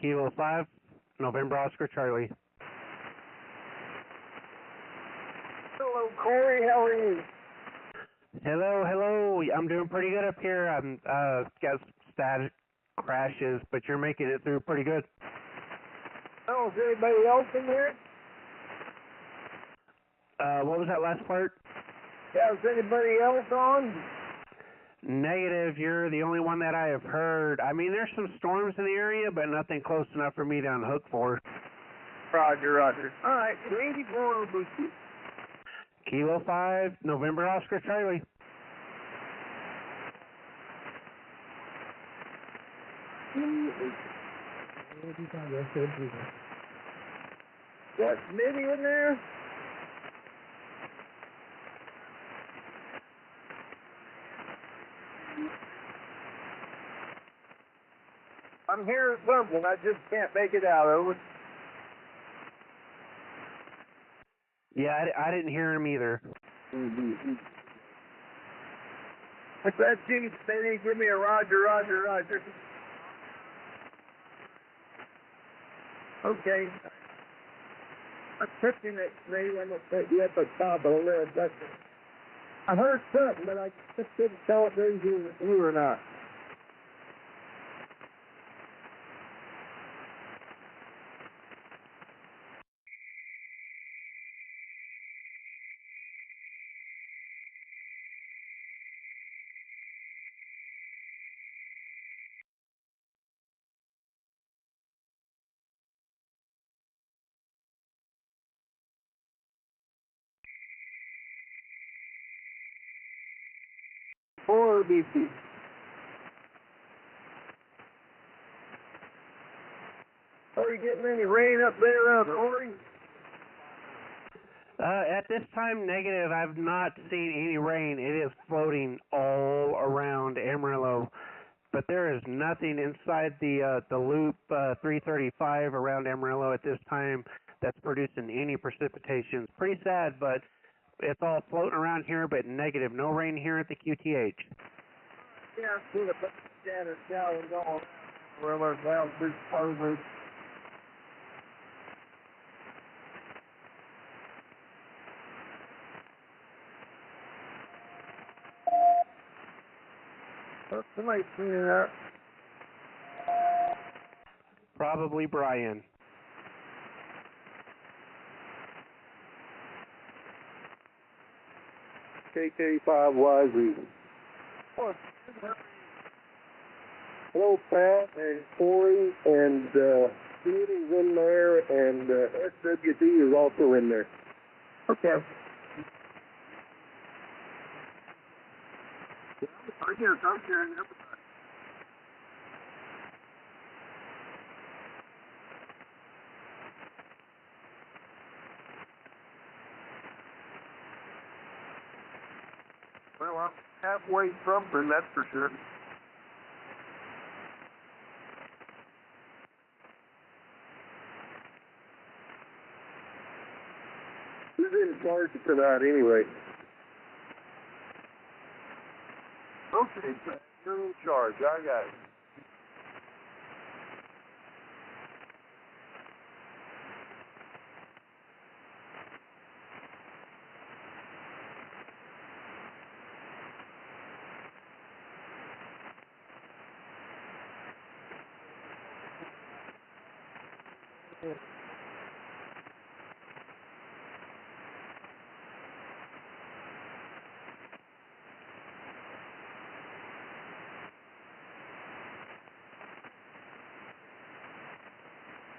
Kilo 5, November Oscar Charlie. Hello, Corey. How are you? Hello, hello. I'm doing pretty good up here. I'm got static crashes, but you're making it through pretty good. Oh, is there anybody else in there? What was that last part? Yeah, is anybody else on? Negative. You're the only one that I have heard. I mean, there's some storms in the area, but nothing close enough for me to unhook for. Roger, roger. All right, 84 will be Kilo 5, November Oscar Charlie. Got Smitty in there? I'm hearing something. I just can't make it out. Over. Yeah, I didn't hear him either. If that's you, Smitty, give me a roger, roger, roger. Okay. I'm tripping it, Smitty. I'm going to put you at the top of the list. That's it. I heard something, but I just couldn't tell if it was you or not. Or BP. Are you getting any rain up there, Corey? At this time, negative. I've not seen any rain. It is floating all around Amarillo. But but there is nothing inside the loop 335 around Amarillo at this time that's producing any precipitation. It's pretty sad, but it's all floating around here, but negative. No rain here at the QTH. Yeah, I see the scattered showers all around Amarillo, down through Harvard. Somebody's cleaning it up. Probably Brian. KK5 YZ. Hello, Pat and Corey, and Judy's in there, and SWT is also in there. Okay. I guess I'm sharing everybody. Well, I'm halfway something, that's for sure. Who's in charge tonight, anyway? Okay, you're in charge. I got it.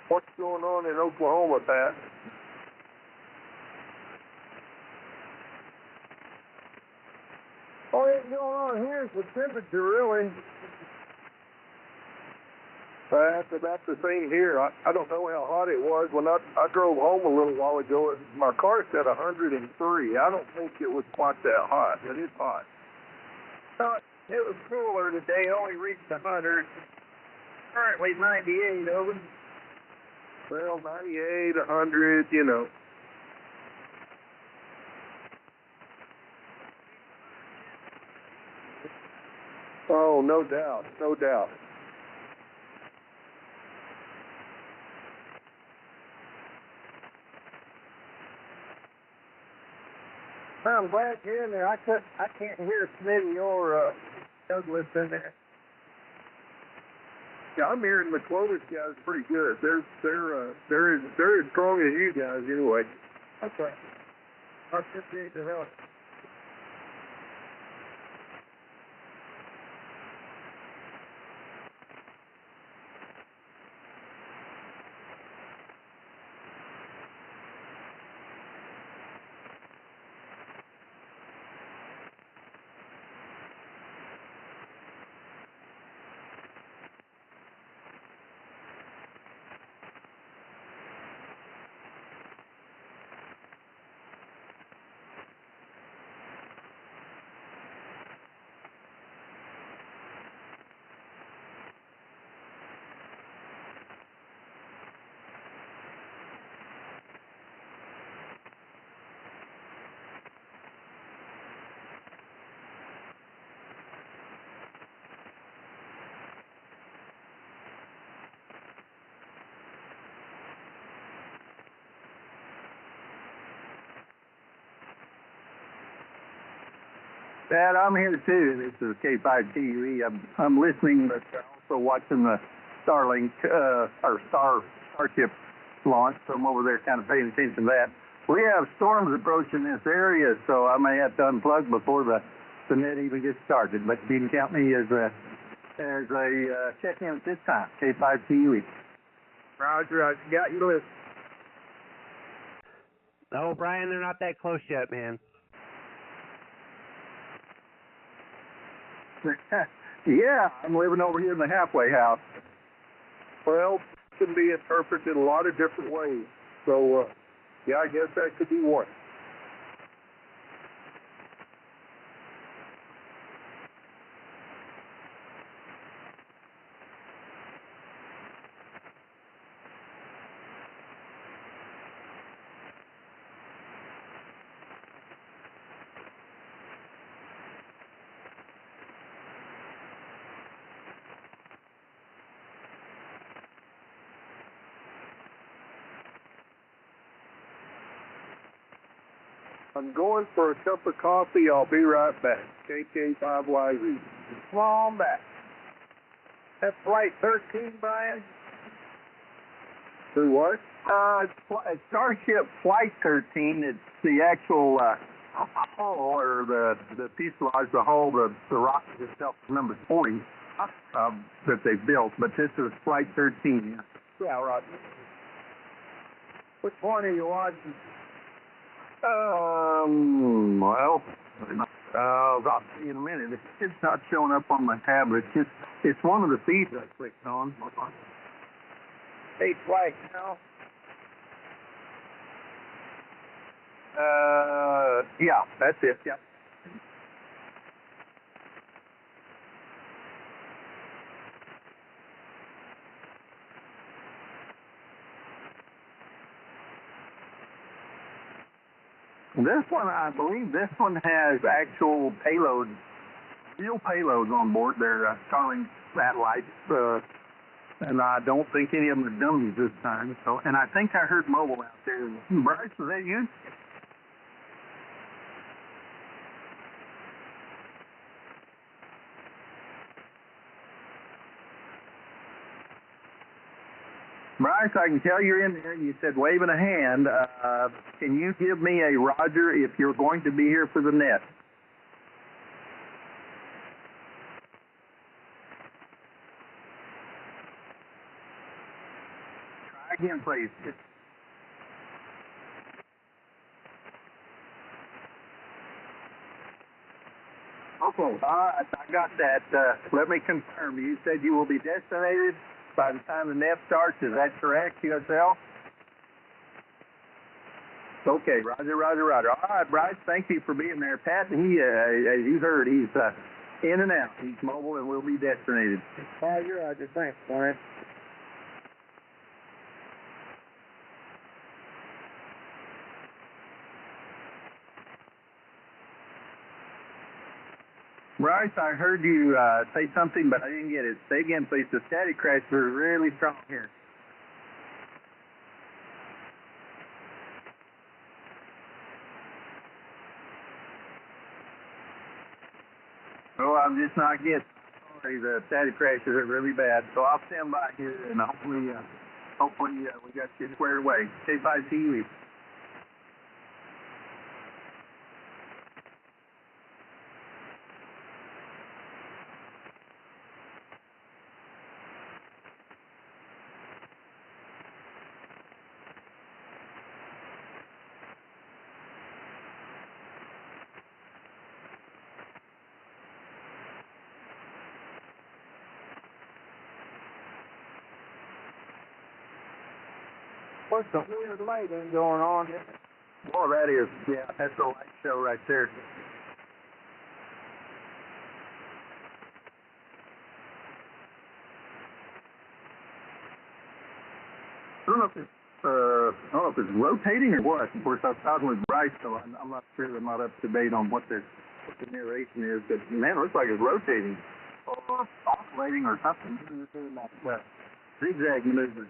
What's going on in Oklahoma, Pat? All that's going on here is the temperature, really. That's about the same here. I don't know how hot it was. When I drove home a little while ago, my car said 103. I don't think it was quite that hot. It is hot. It was cooler today. Only reached 100. Currently 98 over. Well, 98, 100, you know. Oh, no doubt, no doubt. I'm glad you're in there. I can't hear Smitty or Douglas in there. Yeah, I'm hearing the Clovis guys pretty good. They're as strong as you guys anyway. Okay. I appreciate the help. Dad, I'm here too. This is K5TUE. I'm listening, but also watching the Starlink or Starship launch. So I'm over there kind of paying attention to that. We have storms approaching this area, so I may have to unplug before the net even gets started. But you can count me as a check-in at this time. K5TUE. Roger, I got your list. No, Brian, they're not that close yet, man. Yeah, I'm living over here in the halfway house. Well, it can be interpreted a lot of different ways. So, yeah, I guess that could be one. I'm going for a cup of coffee. I'll be right back. KK5YZ. Come on back. That's flight 13, Brian? Who what? It's Starship Flight 13. It's the actual hull, or the fuselage, the hull, the rocket itself is number 40 that they built. But this is Flight 13. Yeah, Roger. Which one are you watching? Well, I'll see you in a minute. It's not showing up on my tablet. It's one of the feeds I clicked on. Hey, flight now. Yeah, that's it. Yeah. This one, I believe this one has actual payloads, real payloads on board. They're Starlink satellites, and I don't think any of them are dummies this time. So, and I think I heard mobile out there. Bryce, was that you? Bryce, I can tell you're in there. You said waving a hand. Can you give me a Roger if you're going to be here for the net? Try again, please. Okay, I got that. Let me confirm. You said you will be destinated by the time the net starts. Is that correct, yourself? Okay, Roger. All right, Bryce, thank you for being there. Pat, he, as you heard, he's in and out. He's mobile and will be destinated. Roger. Thanks, Brian. Bryce, I heard you say something, but I didn't get it. Say again, please. The static crashes are really strong here. Oh, I'm just not getting. Sorry, the static crashes are really bad. So I'll stand by here, and hopefully we got you squared away. K5TU. What's the weird lighting going on here? Oh, that is, yeah, that's the light show right there. I don't know if it's rotating or what. Of course, I was talking with Bryce, so I'm not sure. I'm not up to date on what the narration is. But man, it looks like it's rotating, or oscillating, or something. Doing that zigzag maneuver.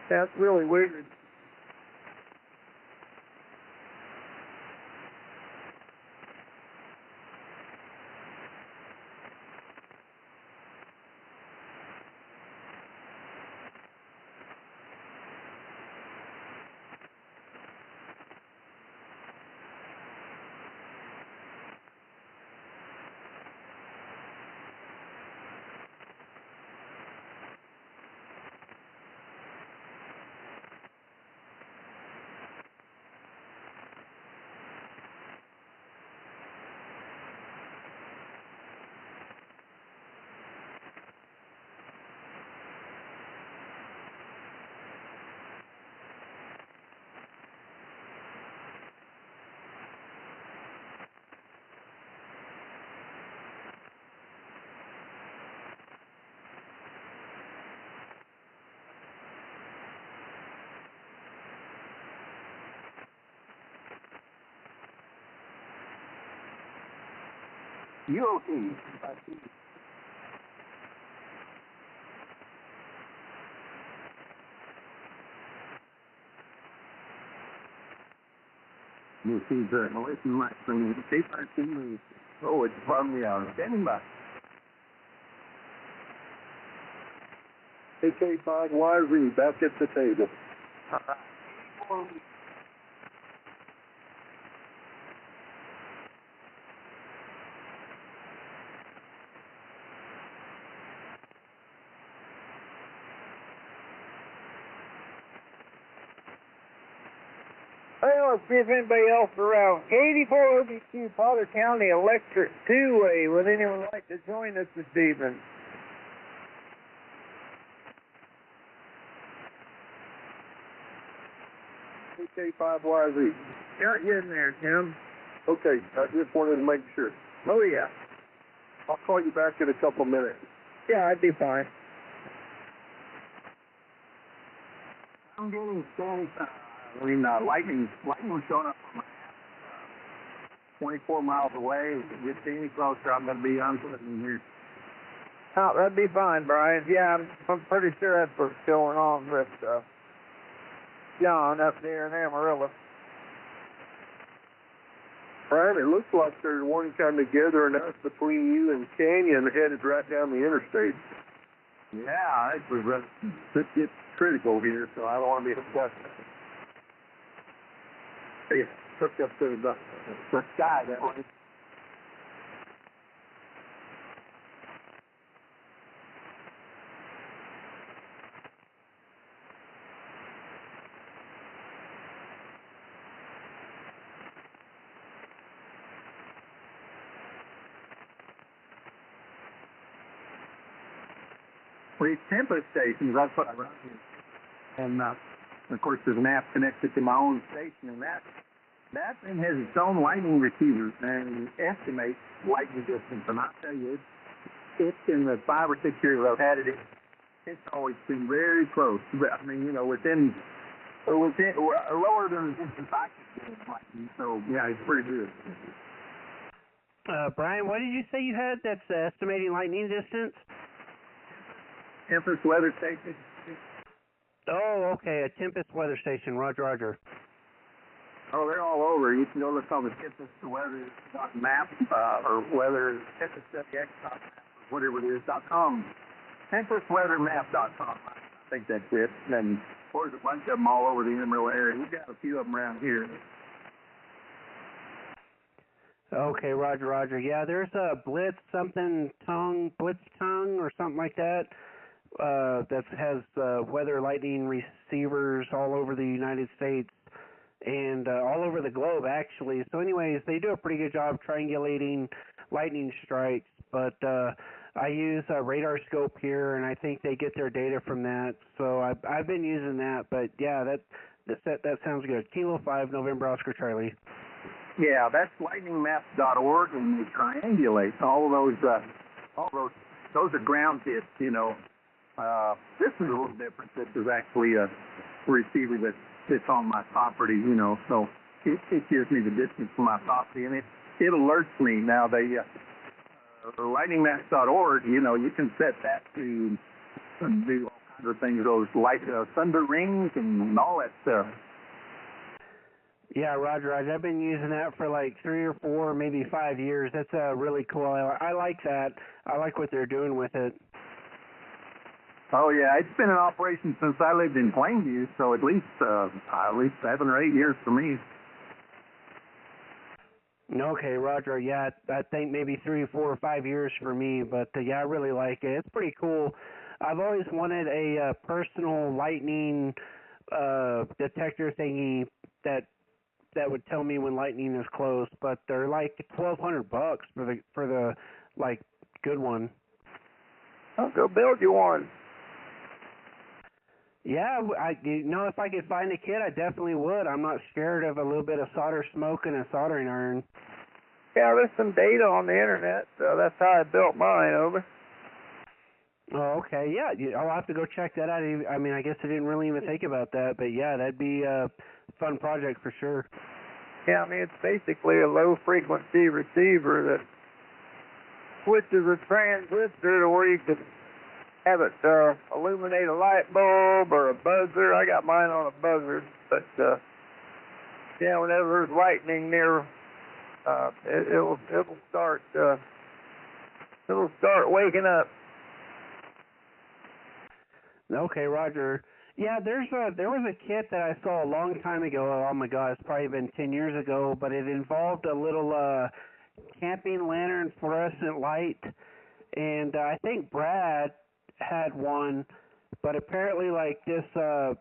That's really weird. UOT. This is Malaysian Light from K5 Oh, it's from the hour. Standing by. AK5YZ, back at the table. Well, let's see if anybody else around. 84 OBQ Potter County Electric Two-Way. Would anyone like to join us this evening? AK5YZ. Got you in there, Tim. Okay, I just wanted to make sure. Oh, yeah. I'll call you back in a couple minutes. Yeah, I'd be fine. I'm getting standing. Lightning showing up on my app. 24 miles away. If it gets any closer, I'm going to be unplugging here. Oh, that'd be fine, Brian. Yeah, I'm pretty sure that's what's going on with John up there in Amarillo. Brian, it looks like there's one kind of gathering us between you and Canyon headed right down the interstate. Yeah, it gets critical here, so I don't want to be upset. Hey, took up to the sky that way. These Tempest stations, that's what I run here. And, of course, there's an app connected to my own station, and that thing has its own lightning receivers and estimates lightning distance. And I tell you, it's in the 5 or 6 years I've had it, it's always been very close. I mean, within lower than the distance I could get lightning. So, yeah, it's pretty good. Brian, what did you say you had that's estimating lightning distance? Tempest weather station. Oh, okay, a Tempest weather station. Roger. Oh, they're all over. You can go look on the Tempest weather map or weather tempestwx.map or whatever it is .com. Tempestweathermap.com. I think that's it. And then there's a bunch of them all over the Amarillo area. We've got a few of them around here. Okay, Roger. Yeah, there's a Blitz tongue or something like that. That has weather lightning receivers all over the United States and all over the globe, actually. So anyways, they do a pretty good job triangulating lightning strikes, but I use a radar scope here, and I think they get their data from that. So I've been using that, but yeah, that sounds good. Kilo 5, November Oscar Charlie. Yeah, that's lightningmaps.org, and they triangulate all those are ground hits, This is a little different. This is actually a receiver that sits on my property, so it gives me the distance from my property, and it alerts me. Now, lightningmaps.org, you can set that to do all kinds of things, those light thunder rings and all that stuff. Yeah, Roger. I've been using that for like 3 or 4, maybe 5 years. That's really cool. I like that. I like what they're doing with it. Oh yeah, it's been in operation since I lived in Plainview, so at least 7 or 8 years for me. Okay, Roger. Yeah, I think maybe 3, 4, or 5 years for me, but yeah, I really like it. It's pretty cool. I've always wanted a personal lightning detector thingy that would tell me when lightning is close, but they're like $1,200 for the like good one. I'll go build you one. Yeah, if I could find a kit, I definitely would. I'm not scared of a little bit of solder smoke and a soldering iron. Yeah, there's some data on the internet, so that's how I built mine, over. Oh, okay. Yeah, I'll have to go check that out. I mean, I guess I didn't really even think about that, but yeah, that'd be a fun project for sure. Yeah, I mean, it's basically a low-frequency receiver that switches a transistor to where you could have it illuminate a light bulb or a buzzer. I got mine on a buzzer, but yeah, whenever there's lightning near, it'll start waking up. Okay, Roger. Yeah, there was a kit that I saw a long time ago. Oh my God, it's probably been 10 years ago, but it involved a little camping lantern fluorescent light, and I think Brad had one, but apparently like this, the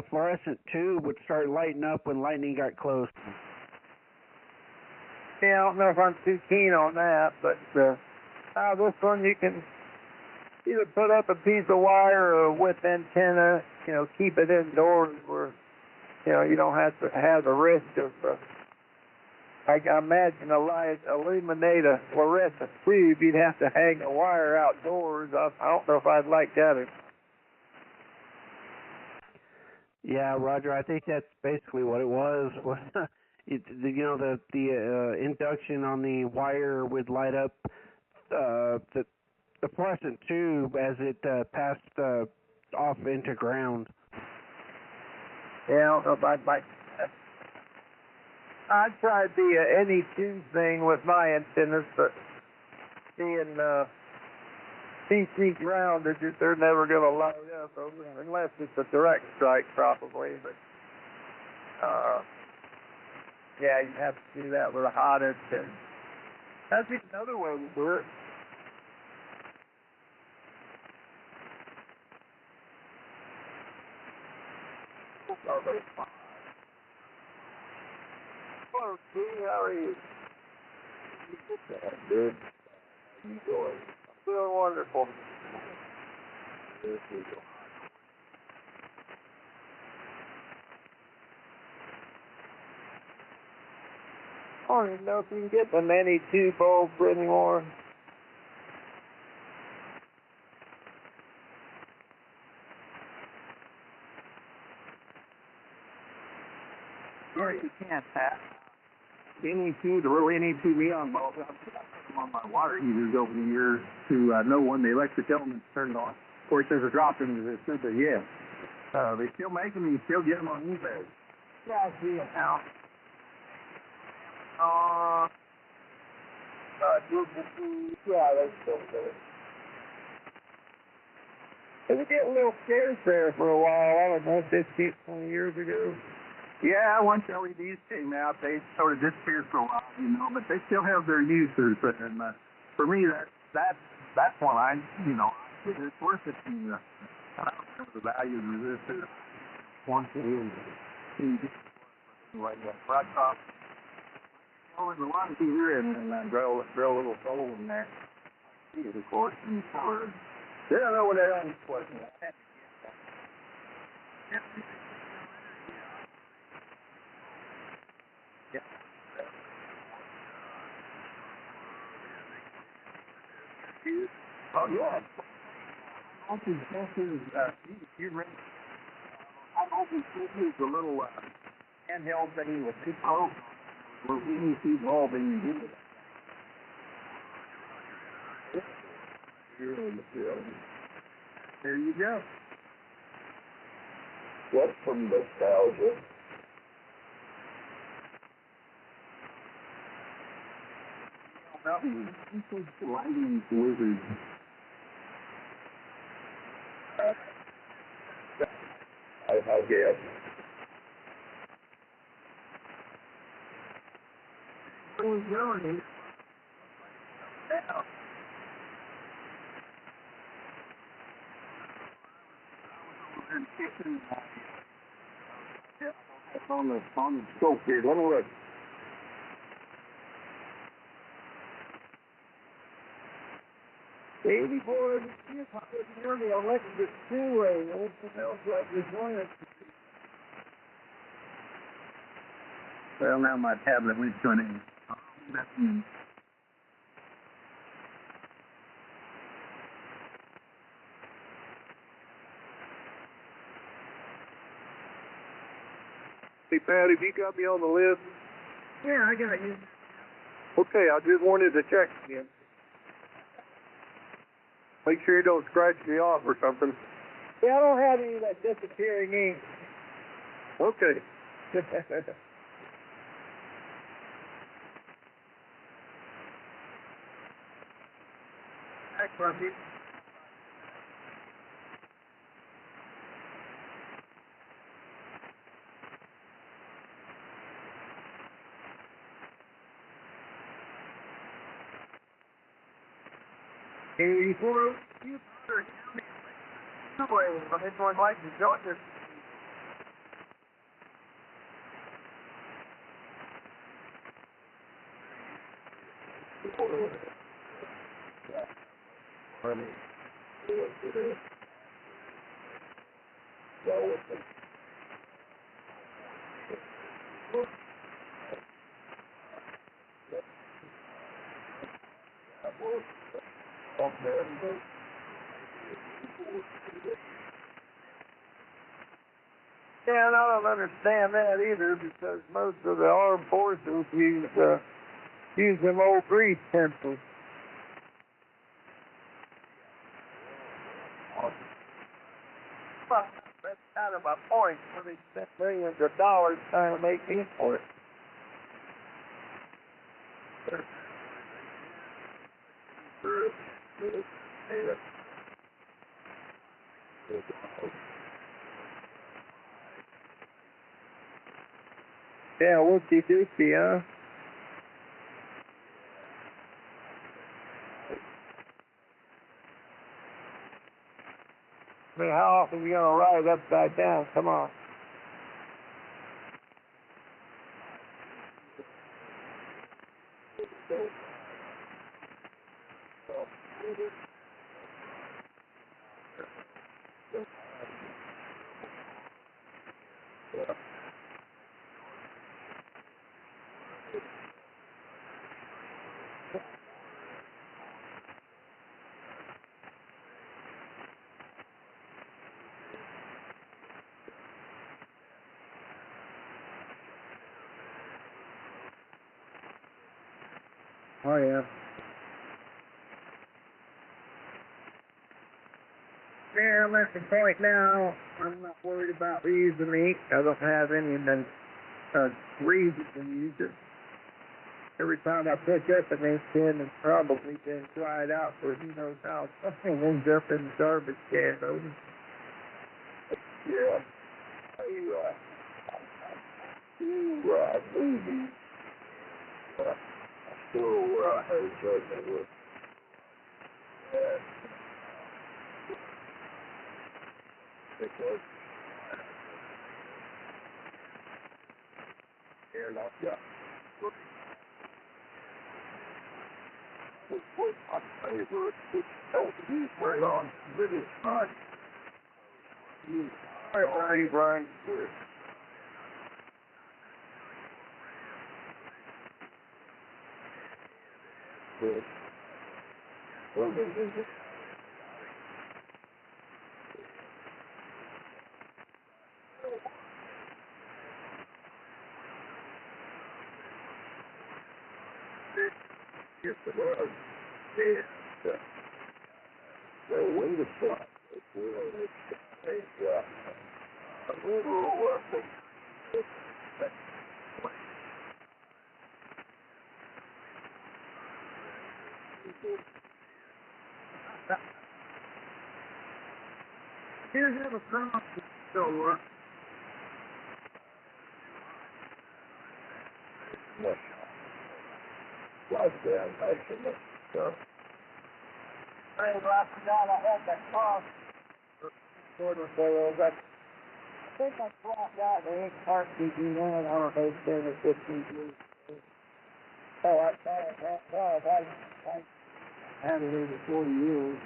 fluorescent tube would start lighting up when lightning got close. Yeah, I don't know if I'm too keen on that, but this one you can either put up a piece of wire or a whip antenna, keep it indoors where, you don't have to have the risk of, I imagine illuminate a fluorescent tube, you'd have to hang a wire outdoors. I don't know if I'd like that. Yeah, Roger, I think that's basically what it was. The induction on the wire would light up the fluorescent tube as it passed off into ground. Yeah, I don't know if I'd like that. I tried the any tube thing with my antennas, but being CC grounded, they're never going to light up unless it's a direct strike, probably. But yeah, you have to do that with a hot antenna. That's another way to do it. Hello, Steve. How are you? Good. How you doing? I'm doing wonderful. I don't even know if you can get the many tube bulbs anymore. Or you can't have any two, the real any two neon bulbs. I've put them on my water heaters over the years to know when the electric element's turned on. Of course, there's a drop-in resistance, but yeah. They still make them, and you still get them on eBay. Yeah, I see it now. Yeah, that's still good. It was getting a little scarce there for a while. I don't know, 15, 20 years ago. Yeah, once LEDs came out, they sort of disappeared for a while, but they still have their uses. And for me, that's one it's worth it. And, I don't remember the value of the resistor. Once it is, like that flat top. Oh, and the one here, and drill a little hole in there. Of course, and forward. They don't know what that is. Oh, yeah. I don't think this is, a little handheld thing with two probes. Where we need to evolve in there you go. What's from nostalgia? He's a lighting wizard. I guess. Who's going now? On the scope here. Let me look. Baby boy, you're the electric two-way. Everything else like this one. Well, now my tablet went to an end. Hey, Pat, have you got me on the list? Yeah, I got you. Okay, I just wanted to check again. Make sure you don't scratch me off or something. Yeah, I don't have any of that disappearing ink. Okay. Excellent. You anyone like to join us? Yeah, and I don't understand that either, because most of the armed forces use them old grease pencils. Well, that's kind of my point. When they spent millions of dollars trying to make ink for it. Yeah, whoopsie doopsie, huh? I mean, how often are you gonna ride upside down? Come on. Oh, yeah. Yeah, I'm at the point now. I'm not worried about reusing the ink. I don't have any reason to use it. Every time I pick up an ink pen, it's probably been dried out for who knows how. Something ends up in the garbage can. Yeah. Brian. Here's have a problem. So, I forgot I had that cost. I think I brought out the ink cartridge you had. I don't know, 10 or 15 years. Oh, I had it over 40 years.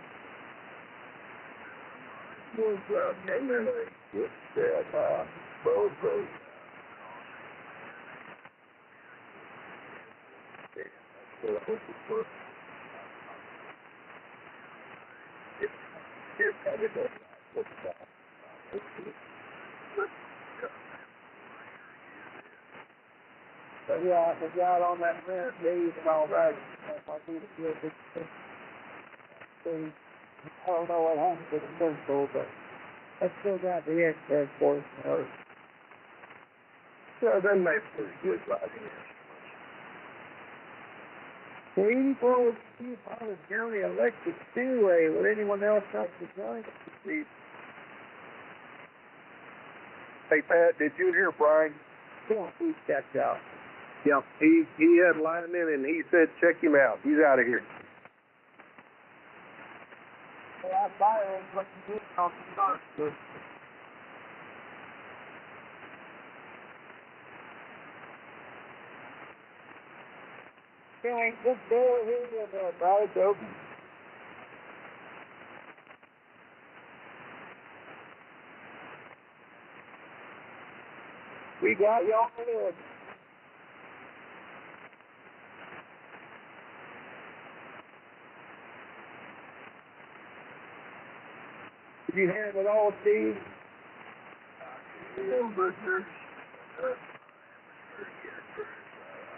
So yeah, I forgot on that rent days and all that. I need to get this thing. I don't know what happened to the pencil, but I still got the excess portion of it. Yeah, that makes pretty good riding. 84 with Chief Hollis County Electric Speedway. Would anyone else like to join? Hey, Pat, did you hear Brian? Yeah, he stepped out. Yeah, he had linemen and he said check him out. He's out of here. Yeah, fire is what you do on the start. Okay, just door here and right open. We got you on the list. Did you have it all, Steve?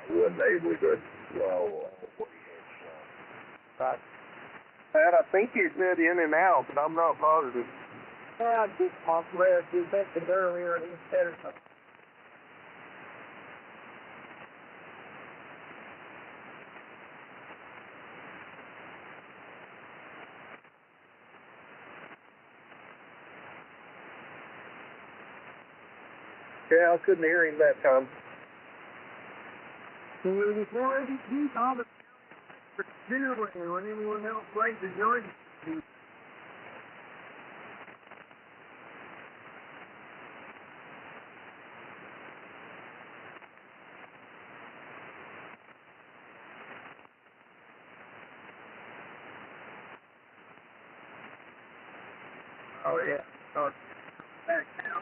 Wasn't able to well, Right. Pat, I think he said in and out, but I'm not positive. Yeah, just off left. You mentioned earlier he said or something. Yeah, I couldn't hear him that time. Before you saw the Speedway, when anyone else likes to join you. Oh, yeah. Oh, back now.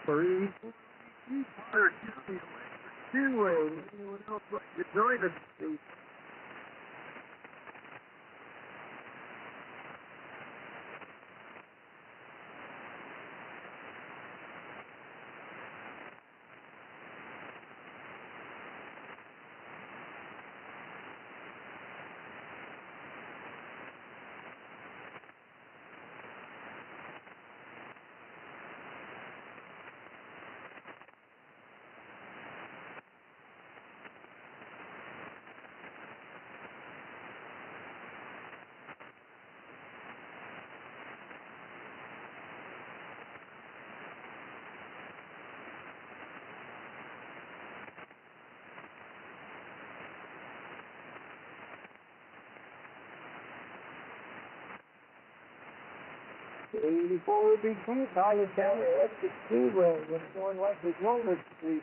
Three. Speedway, anyone else like to join us? Before we begin, Hollis County Electric Speedway was going like the Golden Street.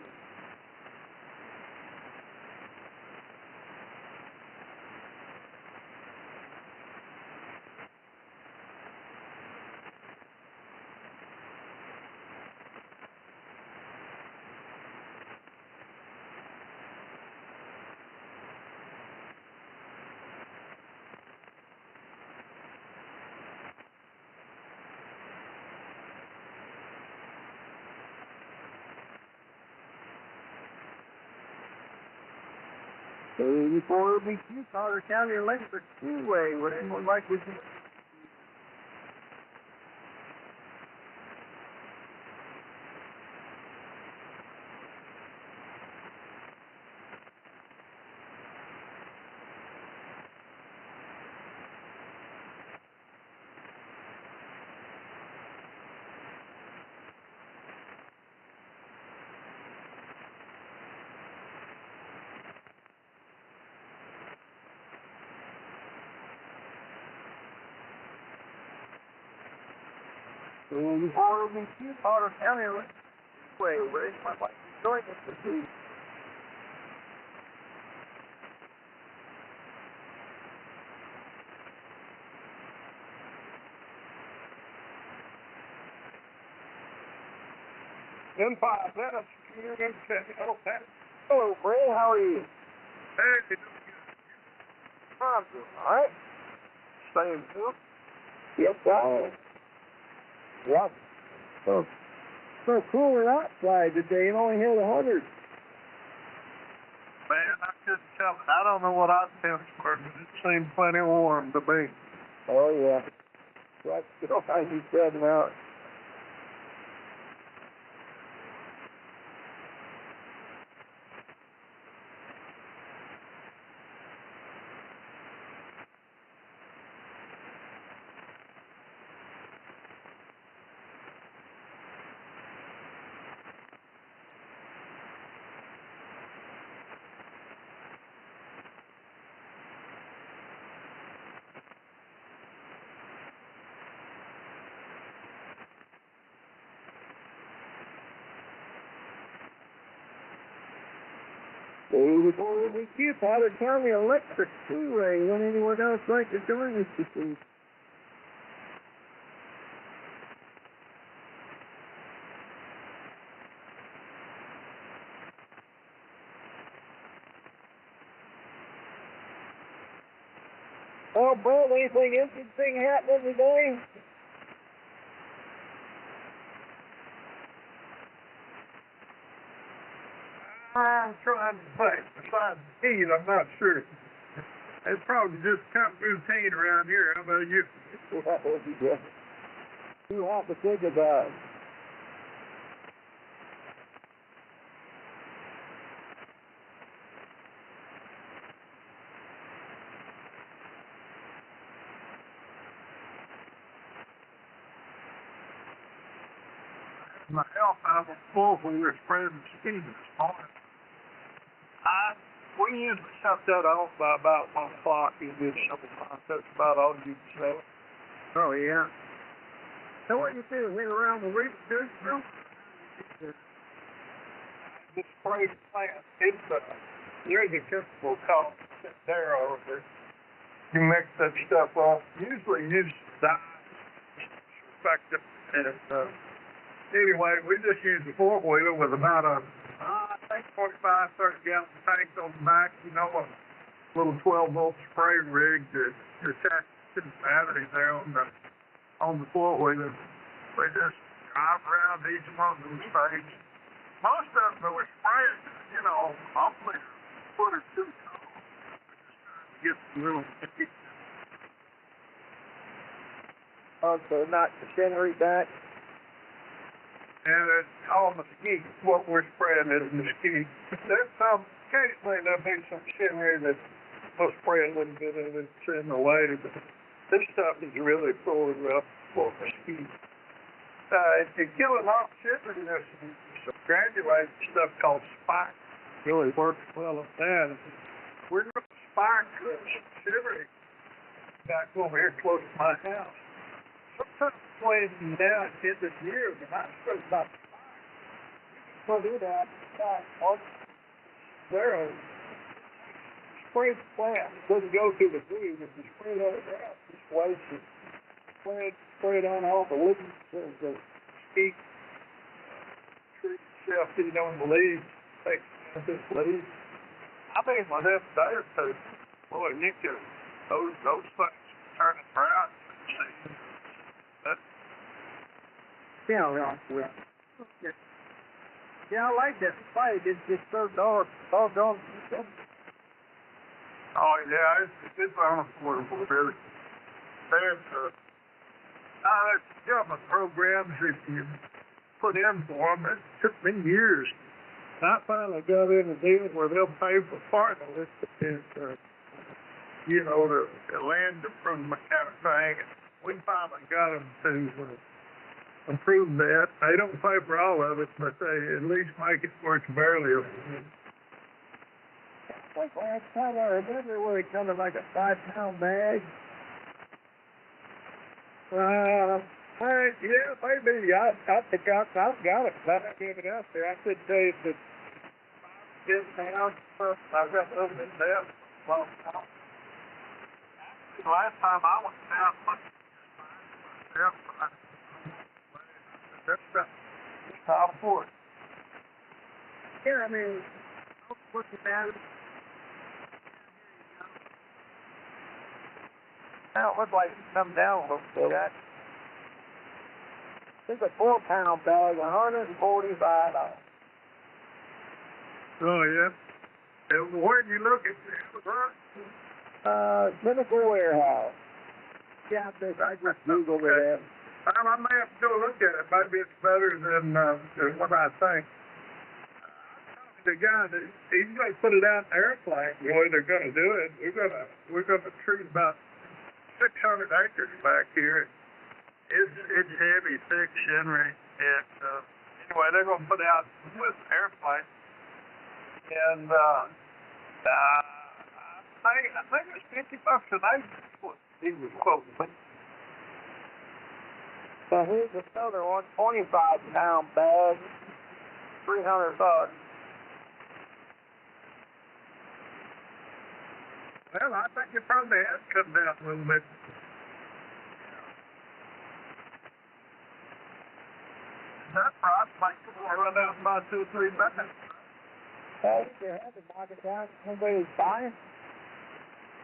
Before we begin, Hollis County Electric Speedway, would anyone like to join? Before we begin, Hollis County Electric Speedway, would anyone like to join us this evening? M5, Pat. Hello, Pat. Hello, Brad. How are you? Hey, I'm doing all right. staying still. Yes, I am. Yep. So, so cooler outside today. It only hit 100. Man, I couldn't tell. I don't know what I temps were, but it seemed plenty warm to me. Oh, yeah. Right, still 97 out. We keep out of county electric too, Ray. When anyone else like to join us this week? Oh, Brett, anything interesting happening today? I'm trying to think. Besides heat, I'm not sure. It's probably just kind of routine around here. How about you? You have to think about it. My health out of a full when we were spreading ski this morning. We usually shut that off by about 1 o'clock. You do something like that's about all you can say. Oh, yeah. So what you do? Went around the reef, do you? The spray plant, there's a chemical called there. You mix that stuff off. Usually use dye, effective. And anyway, we just use the four-wheeler with about a, I think 45, 30 gallon tank on the back, you know, a little 12-volt spray rig to attach to the battery there on the four-wheeler. We just drive around each one of those things. Most of them that were spraying, you know, hopefully a foot or two tall. We're just trying to get the little Also, not the scenery back. and it's all mesquite. What we're spraying is mesquite. There's some, occasionally there'll be some scenery that we'll spray a little bit of it in the way, but this stuff is really full of mesquite. It's killing off scenery. There's some granulated stuff called spike. Really works well at that. We're going to spike scenery back over here close to my house. Sometimes playing down in this year, but not sure about We'll do that. there. Spray plant doesn't go through the food. If you spray it on the ground, just waste it. Spray it on all the leaves, the mesquite tree stuff, you know, in the leaves. Take this leaves. I mean, my left day or two, boy, you can, those things turning brown. Yeah, I like that fight. It's just so dark. Oh, don't. Oh, yeah, it's unaffordable, really. There's government programs if you put in for them. It took me years. I finally got in a deal where they'll pay for part of it, you know, the land improvement kind of thing. We finally got them to approve that. They don't pay for all of it, but they at least make it where it's barely Like last time I remember where it come in like a 5-pound bag. Yeah, maybe. I think I've got it. I gave it out there. I could tell you that 10 pounds. I've got those in there. Well, the last time I went down, that's top 4. Yeah, I mean, looking at it. Now it looks like it's come down a little bit. It's a 4-pound bag, $145. Oh, yeah. And where'd you look at this, right? Chemical warehouse. Yeah, I just Googled it. I may have to go look at it. Maybe it's better than what I think. The guy that he's going to put it out in the airplane. The way they're going to do it, we're going to treat about 600 acres back here. It's heavy, thick scenery, and anyway, they're going to put it out with an airplane, and I think it's $50 an acre. What he was quoting me. So here's another one, 25-pound bag, $300. Well, I think it probably has come down a little bit. That price might run out about 2 or 3 bucks. Well, if you have to knock it down, somebody's buying.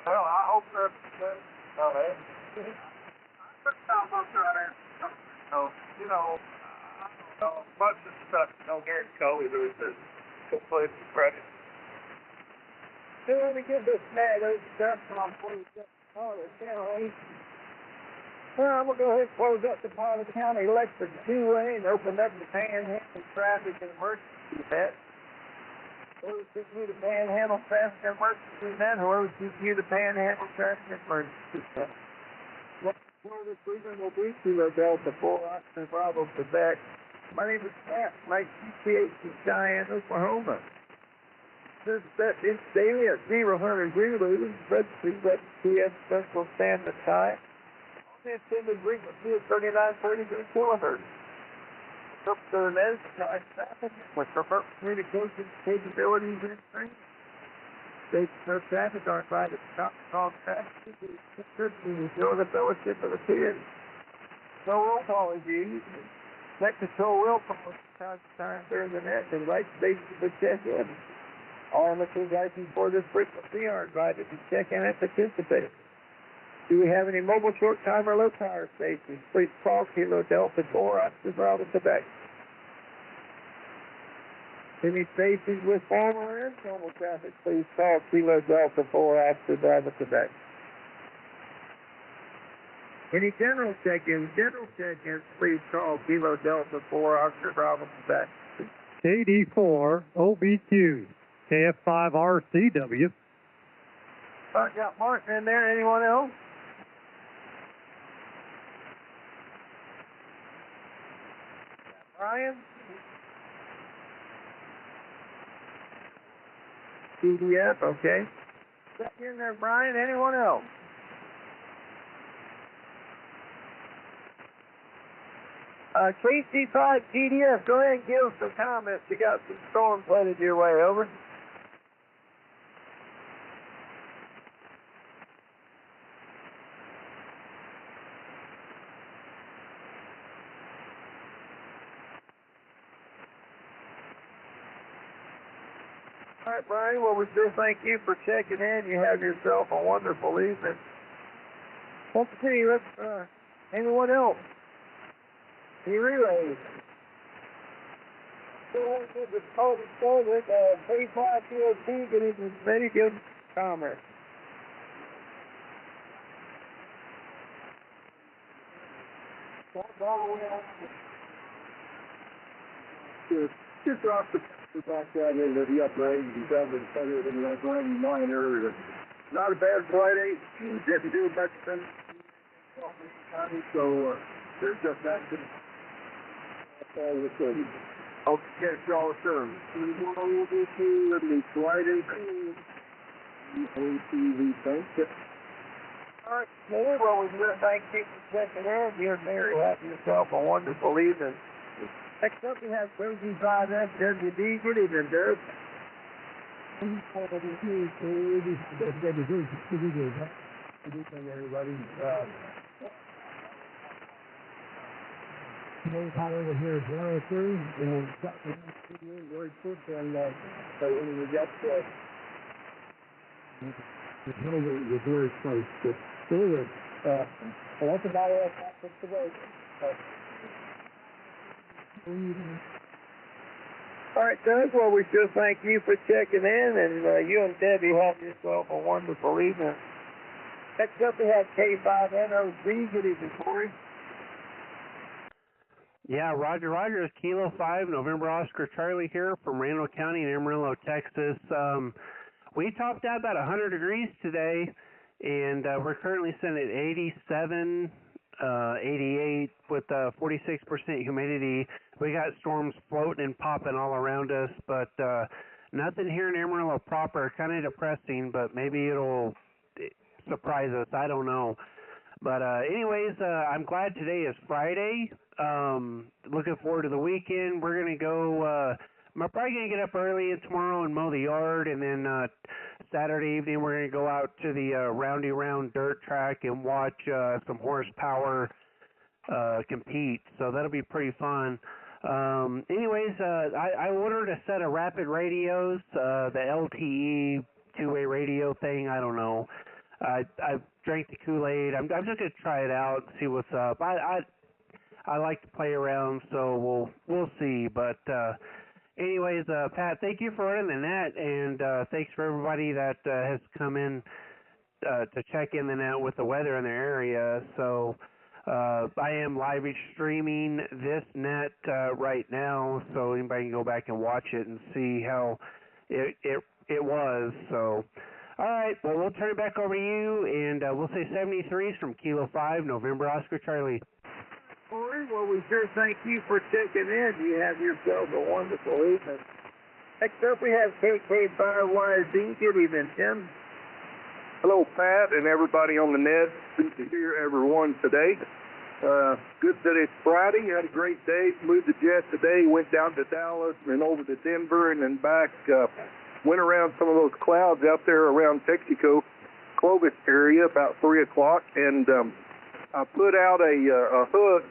Well, I hope that's all right. I put down my there. So, you know, I don't know, much of the stuff don't get cold either. It's completely fresh. So let me get this bag of stuff from $47, county. Well, I'm going to go ahead and close up the Potter County Electric 2-way and open up the Panhandle Traffic and Emergency Net. Whoever's giving you the Panhandle Traffic and Emergency Net, whoever's giving you the Panhandle Traffic and Emergency Net. Well, this weekend will be Kilo Delta 4 Oxford Bravo, Quebec. My name is Matt, Mike GPH in Cheyenne, Oklahoma. This is daily at 0 Greenwood, Red Street, CS Central Standard Time. The intended frequency is 3933 kilohertz. Up to the next time traffic with remote communication capabilities and strength. Stations of traffic are invited to stop call traffic to ensure the fellowship of the kids. No roll call is used. Net control will call from time to time during the net and right stations to check in. All listeners asking for this frequency are invited to check in and participate. Do we have any mobile short-time or low-power stations? Please call Kilo Delta 4 Oxford Bravo, Quebec. Any stations with formal or informal traffic, please call Kilo Delta 4 Oxford Bravo, Quebec. Any general check-ins, please call Kilo Delta 4 Oxford Bravo, Quebec. KD4 OBQ. KF5RCW. I got Martin in there. Anyone else? Brian? PDF, okay. Back in there, Brian. Anyone else? KC5 PDF, go ahead and give us some comments. You got some storms headed your way, over. All right, Brian, well, we sure thank you for checking in. You have yourself a wonderful evening. Once again, let's, anyone else? Any relays? So, this is Toby Stovic, K5POT, getting as many good comments. Just off the back side into the upgrade, you got the better than that grinding minor. Not a bad Friday. Didn't do much than so there's just that. That's all we could. I'll catch y'all soon. It'll be Friday. Thank you. All right, well, we do thank you for checking in. You and Mary will have yourself a wonderful evening. Next up, we have Rosie 5FWD. Good evening, Derek. Good evening, everybody. Today's highway here is 103, and got the studio very quick, and so we got the highway was very close. But still, that's about all I got for today. All right, Doug. Well, we sure thank you for checking in, and you and Debbie have yourself a wonderful evening. Next up, we have K5NOZ. Good evening, Corey. Yeah, Roger, Roger. It's Kilo 5, November Oscar Charlie here from Randall County in Amarillo, Texas. We topped out about 100 degrees today, and we're currently sitting at 87, 88 with 46% humidity. We got storms floating and popping all around us, but nothing here in Amarillo proper. Kind of depressing, but maybe it'll surprise us. I don't know. But anyways, I'm glad today is Friday. Looking forward to the weekend. We're going to go, I'm probably going to get up early tomorrow and mow the yard, and then Saturday evening we're going to go out to the Roundy Round dirt track and watch some horsepower compete. So that'll be pretty fun. Anyways, I ordered a set of rapid radios, the LTE two-way radio thing. I don't know. I drank the Kool-Aid. I'm just gonna try it out, see what's up. I like to play around, so we'll see. But anyways, Pat, thank you for running the net, and thanks for everybody that has come in to check in the net with the weather in their area. So I am live streaming this net right now, so anybody can go back and watch it and see how it was. So. All right, well, we'll turn it back over to you, and we'll say 73s from Kilo 5, November Oscar Charlie. All right, well, we sure thank you for checking in. You have yourself a wonderful evening. Next up, we have KK5YZ. Good evening, Tim. Hello, Pat, and everybody on the net. Good to hear everyone today. Good that it's Friday. Had a great day. Moved the jet today. Went down to Dallas and over to Denver and then back. Went around some of those clouds out there around Texaco, Clovis area about 3 o'clock, and I put out a hook,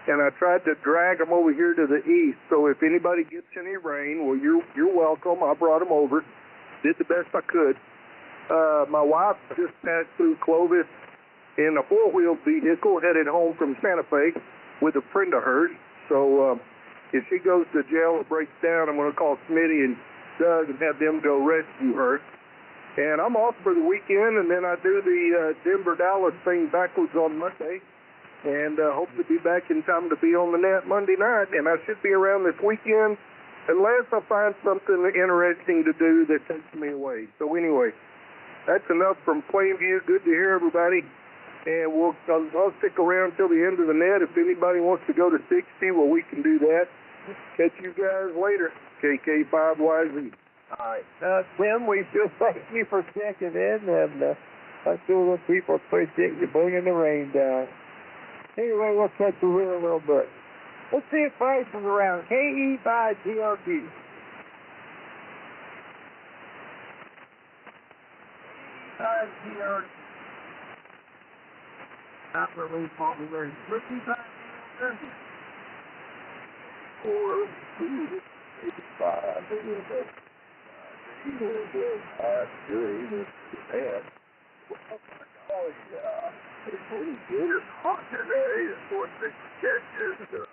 and I tried to drag them over here to the east. So if anybody gets any rain, well, you're welcome. I brought them over. Did the best I could. My wife just passed through Clovis in a four-wheel vehicle headed home from Santa Fe with a friend of hers. So if she goes to jail or breaks down, I'm going to call Smitty and Doug and have them go rescue her. And I'm off for the weekend, and then I do the Denver-Dallas thing backwards on Monday, and hope to be back in time to be on the net Monday night. And I should be around this weekend unless I find something interesting to do that takes me away. So anyway, that's enough from Plainview. Good to hear everybody. And I'll stick around till the end of the net. If anybody wants to go to 60, well, we can do that. Catch you guys later. KK5YZ. All right. Tim, we sure thank you for checking in, and I'm sure the people appreciate you bringing the rain down. Anyway, we'll catch you here in a little bit. Let's see if Price is around. KE5TRT. KE5TRT. Not really popular. Looking back. 4, 2, 5, 6, 7. Oh, yeah. It's pretty good. It's hot today. It's 4, 6 catches.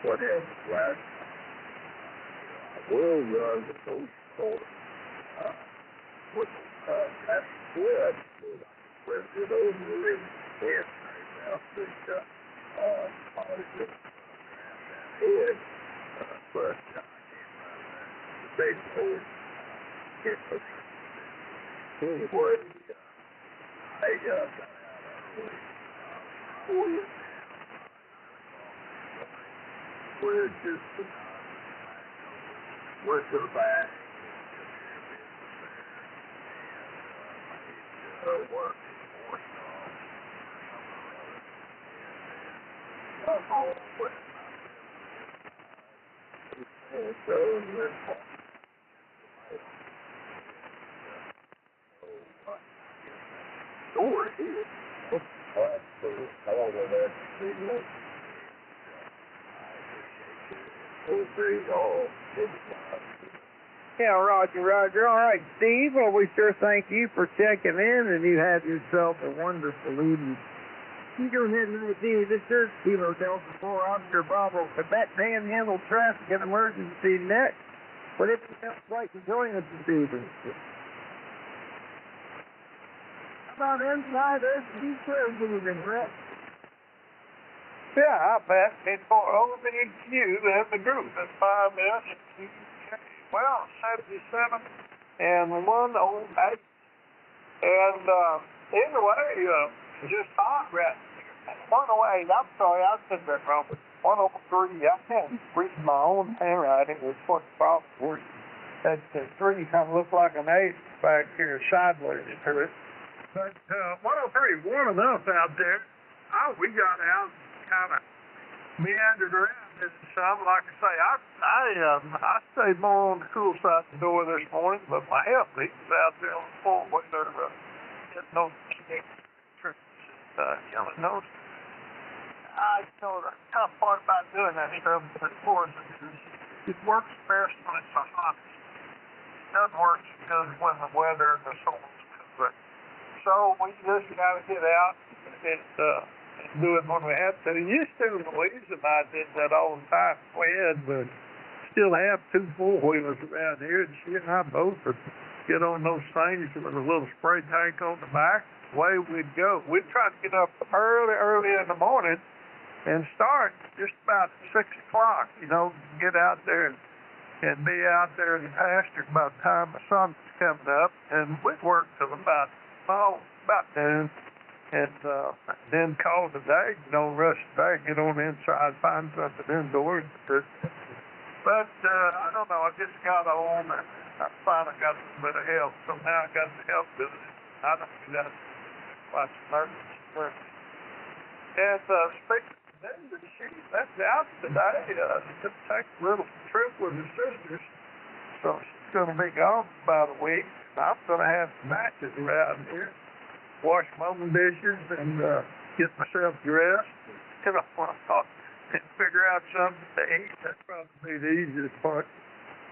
what happened last night. I will run the coast quarter. With that split, went it over the rim head right now. Positive head. But I came out of that big force. Anyway, I got out early. We're just went to the back. Work. Yeah, Roger. All right, Steve. Well, we sure thank you for checking in, and you have yourself a wonderful evening. You go ahead and receive this is Kilo Delta 4 Oscar Bravo, Quebec Panhandle Traffic and Emergency Net. But if you would like to join us this evening. How about inside LSB evening, Brett? Yeah, I bet it's for OBQ and the group. That's 5 minutes. Well, 77 and 108. And anyway, just hot right here. 108, I'm sorry, I said that wrong. 103, I can't read my own handwriting. It's what the problem was. That 3 kind of looks like an 8 back here, sideways to it. But 103, warm enough out there. We got out and kind of meandered around. And some, like I say, I stayed more on the cool side of the door this morning, but my helpmate was out there on the four-wheeler getting those trips, killing those. The tough part about doing that stuff, of course, it works best when it's the hottest. It doesn't work because when the weather and the storms come. So we just got to get out and do it when we have to. Used to, Louise and I did that all the time. We had, but still have 2 4-wheelers around here, and she and I both would get on those things with a little spray tank on the back. Away we'd go. We'd try to get up early in the morning and start just about 6 o'clock, get out there and be out there in the pasture by the time the sun's coming up, and we'd work till about noon. And then call it a day, rush back, get on the inside, find something indoors. But I don't know, I just got on and I finally got a little bit of help. So now I got the help with it. I don't do that much emergency. And speaking of that, she left out today to take a little trip with her sisters. So she's going to be gone for about a week. I'm going to have some matches around here. Wash my own dishes and get myself dressed. And figure out something to eat. That's probably the easiest part.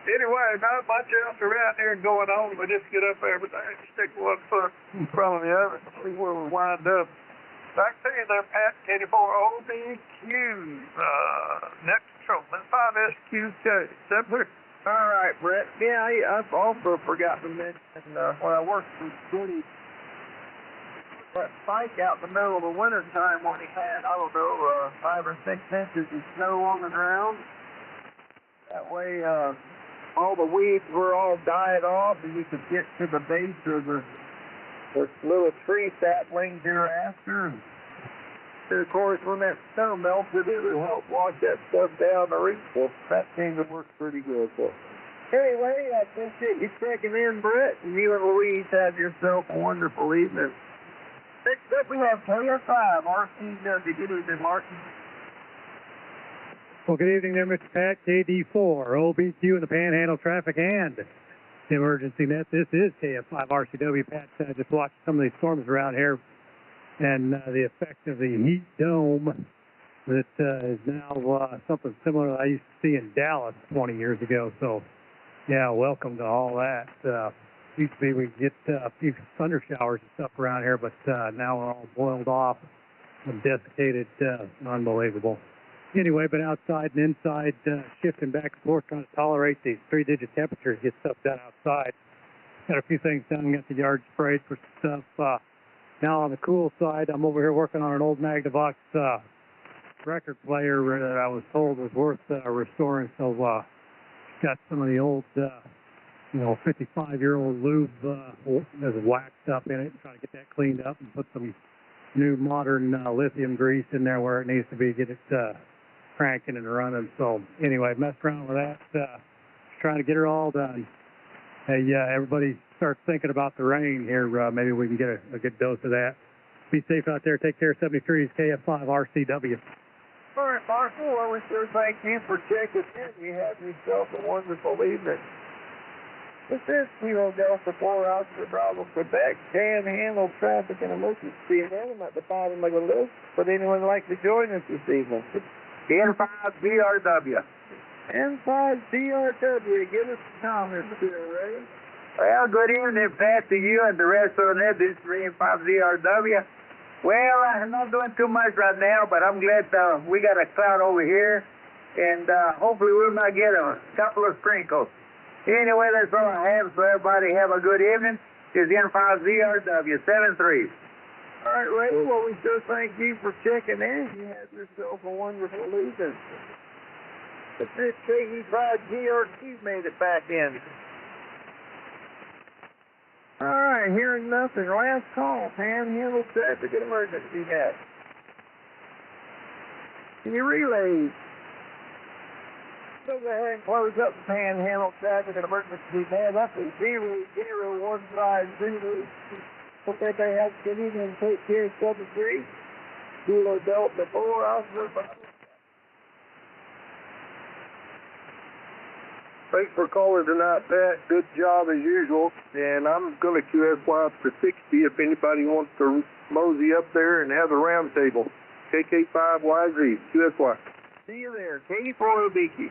Anyway, not much else around here going on. We just get up every day and stick one foot in front of the other and see where we wind up. Back to you there, Pat. 84 OBQ. Next patrolman, 5SQK. Simpler. All right, Brett. Yeah, I've also forgot to mention when I worked for Goody, that spike out in the middle of the winter time when he had, 5 or 6 inches of snow on the ground. That way, all the weeds were all died off, and you could get to the base of the little tree saplings thereafter. And of course, when that snow melted, it would help wash that stuff down the roof. Well, that seemed to work pretty good for us. Anyway, I appreciate you checking in, Brett, and you and Louise have yourself a wonderful evening. Next up, we have KS5, RCW. Good evening, Martin. Well, good evening there, Mr. Pat. KD4, OBQ in the Panhandle Traffic and the Emergency Net. This is KS5 RCW. Pat, just watched some of these storms around here and the effect of the heat dome that is now something similar that I used to see in Dallas 20 years ago. So, yeah, welcome to all that. Used to be we get a few thunder showers and stuff around here, but now we're all boiled off and desiccated. Unbelievable. anyway, been outside and inside, shifting back and forth, trying to tolerate these 3-digit temperatures, get stuff done outside. Got a few things done, got the yard sprayed for stuff. Now on the cool side, I'm over here working on an old Magnavox record player that I was told was worth restoring. So got some of the old, 55-year-old lube that's waxed up in it. Trying to get that cleaned up and put some new modern lithium grease in there where it needs to be, get it cranking and running. So anyway, messed around with that, trying to get her all done. Hey, everybody start thinking about the rain here. Maybe we can get a good dose of that. Be safe out there. Take care. 73 is KF5 RCW. All right, Marshall, I wish to thank you for checking in. You had yourself a wonderful evening. This is Kilo Delta 4 Oscar Bravo, Quebec, Panhandle Traffic and Emergency. And I'm at the bottom of the list. Would anyone like to join us this evening? N5DRW. N5DRW, give us some comments here, Ray. Well, good evening, Pat, to you and the rest of them. This is N5DRW. Well, I'm not doing too much right now, but I'm glad we got a cloud over here, and hopefully we might get a couple of sprinkles. Anyway, that's all I have, so everybody have a good evening. This is N5ZRW 73. All right, Ray, well, we sure thank you for checking in. You had yourself a wonderful evening. But this KE5GRQ made it back in. All right, hearing nothing. Last call. Panhandle Traffic and Emergency Net. Can you relay? So go ahead and close up the Panhandle Traffic and Emergency Net. That's a 00150. Hope that they have to get in and take care of 73. Kilo Delta 4 Oscar. Thanks for calling tonight, Pat. Good job as usual. And I'm going to QSY for 60 if anybody wants to mosey up there and have a round table. KK5YZ, QSY. See you there. Katie for Obiki.